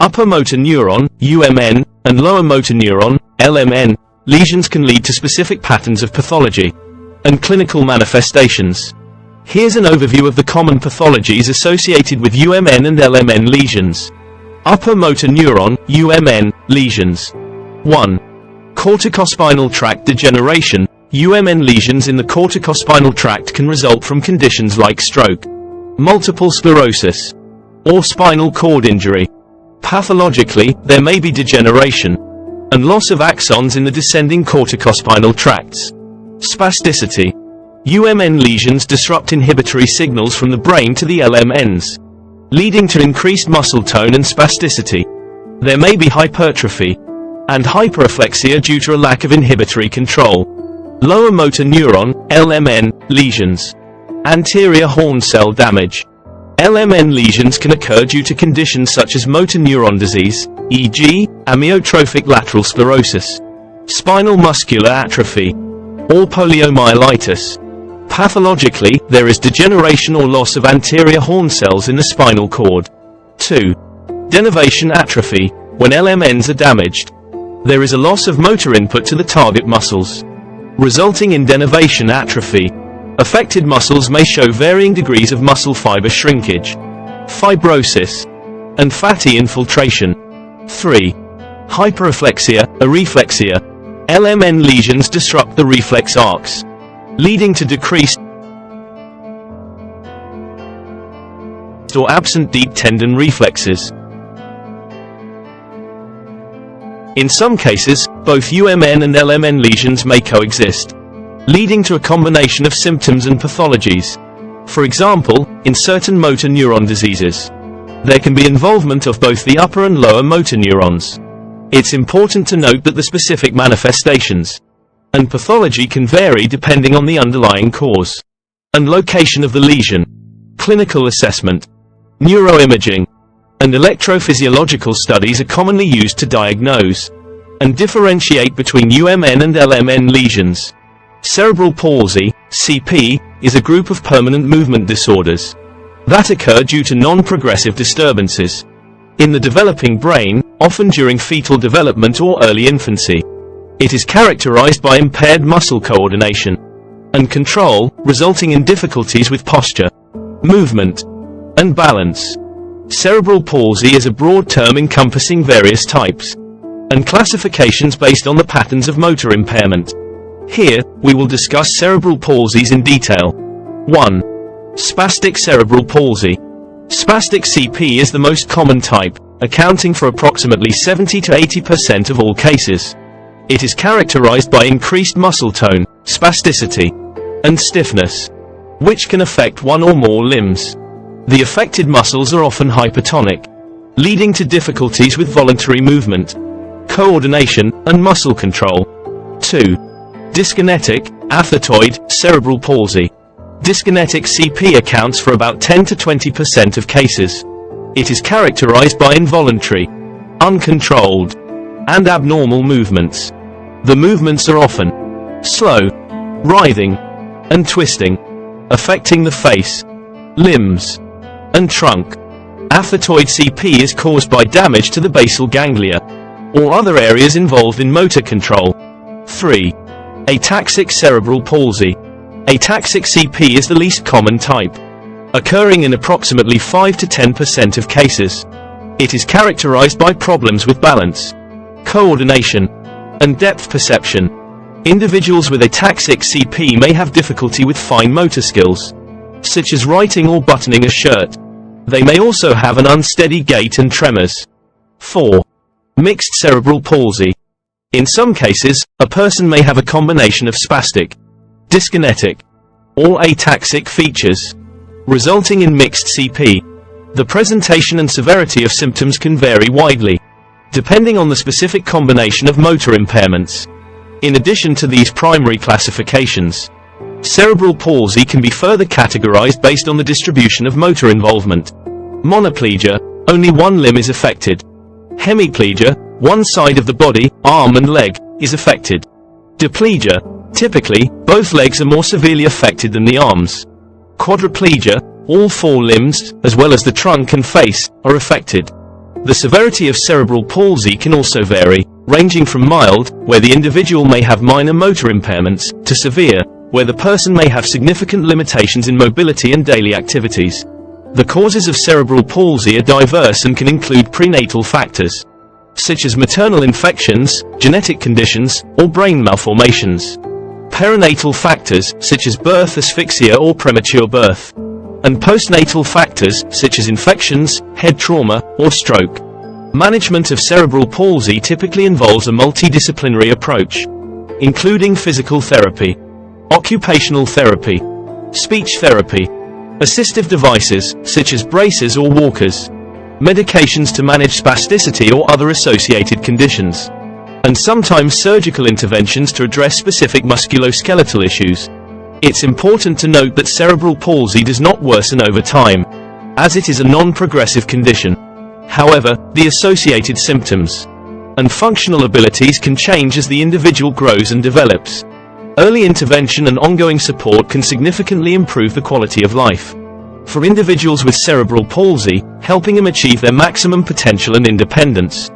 Upper motor neuron, UMN, and lower motor neuron, LMN, lesions can lead to specific patterns of pathology and clinical manifestations. Here's an overview of the common pathologies associated with UMN and LMN lesions. Upper motor neuron, UMN, lesions. 1. Corticospinal tract degeneration. UMN lesions in the corticospinal tract can result from conditions like stroke, multiple sclerosis, or spinal cord injury. Pathologically, there may be degeneration and loss of axons in the descending corticospinal tracts. Spasticity. UMN lesions disrupt inhibitory signals from the brain to the LMNs, leading to increased muscle tone and spasticity. There may be hypertrophy and hyperreflexia due to a lack of inhibitory control. Lower motor neuron, LMN, lesions. Anterior horn cell damage. LMN lesions can occur due to conditions such as motor neuron disease, e.g., amyotrophic lateral sclerosis, spinal muscular atrophy, or poliomyelitis. Pathologically, there is degeneration or loss of anterior horn cells in the spinal cord. 2. Denervation atrophy. When LMNs are damaged, there is a loss of motor input to the target muscles, resulting in denervation atrophy. Affected muscles may show varying degrees of muscle fiber shrinkage, fibrosis, and fatty infiltration. 3. Hyperreflexia, areflexia. LMN lesions disrupt the reflex arcs, leading to decreased or absent deep tendon reflexes. In some cases, both UMN and LMN lesions may coexist, leading to a combination of symptoms and pathologies. For example, in certain motor neuron diseases, there can be involvement of both the upper and lower motor neurons. It's important to note that the specific manifestations and pathology can vary depending on the underlying cause and location of the lesion. Clinical assessment, neuroimaging, and electrophysiological studies are commonly used to diagnose and differentiate between UMN and LMN lesions. Cerebral palsy, CP, is a group of permanent movement disorders that occur due to non-progressive disturbances in the developing brain, often during fetal development or early infancy. It is characterized by impaired muscle coordination and control, resulting in difficulties with posture, movement, and balance. Cerebral palsy is a broad term encompassing various types and classifications based on the patterns of motor impairment. Here, we will discuss cerebral palsies in detail. 1. Spastic cerebral palsy. Spastic CP is the most common type, accounting for approximately 70 to 80% of all cases. It is characterized by increased muscle tone, spasticity, and stiffness, which can affect one or more limbs. The affected muscles are often hypertonic, leading to difficulties with voluntary movement, coordination, and muscle control. 2. Dyskinetic, athetoid, cerebral palsy. Dyskinetic CP accounts for about 10 to 20% of cases. It is characterized by involuntary, uncontrolled, and abnormal movements. The movements are often slow, writhing, and twisting, affecting the face, limbs, and trunk. Athetoid CP is caused by damage to the basal ganglia or other areas involved in motor control. 3. Ataxic cerebral palsy. Ataxic CP is the least common type, occurring in approximately 5 to 10% of cases. It is characterized by problems with balance, coordination, and depth perception. Individuals with ataxic CP may have difficulty with fine motor skills, such as writing or buttoning a shirt. They may also have an unsteady gait and tremors. 4. Mixed cerebral palsy. In some cases, a person may have a combination of spastic, dyskinetic, or ataxic features, resulting in mixed CP. The presentation and severity of symptoms can vary widely, depending on the specific combination of motor impairments. In addition to these primary classifications, cerebral palsy can be further categorized based on the distribution of motor involvement. Monoplegia, only one limb is affected. Hemiplegia, one side of the body, arm and leg, is affected. Diplegia, typically, both legs are more severely affected than the arms. Quadriplegia, all four limbs, as well as the trunk and face, are affected. The severity of cerebral palsy can also vary, ranging from mild, where the individual may have minor motor impairments, to severe, where the person may have significant limitations in mobility and daily activities. The causes of cerebral palsy are diverse and can include prenatal factors, such as maternal infections, genetic conditions, or brain malformations. Perinatal factors, such as birth asphyxia or premature birth. And postnatal factors, such as infections, head trauma, or stroke. Management of cerebral palsy typically involves a multidisciplinary approach, including physical therapy, occupational therapy, speech therapy, assistive devices, such as braces or walkers, medications to manage spasticity or other associated conditions, and sometimes surgical interventions to address specific musculoskeletal issues. It's important to note that cerebral palsy does not worsen over time, as it is a non-progressive condition. However, the associated symptoms and functional abilities can change as the individual grows and develops. Early intervention and ongoing support can significantly improve the quality of life for individuals with cerebral palsy, helping them achieve their maximum potential and independence.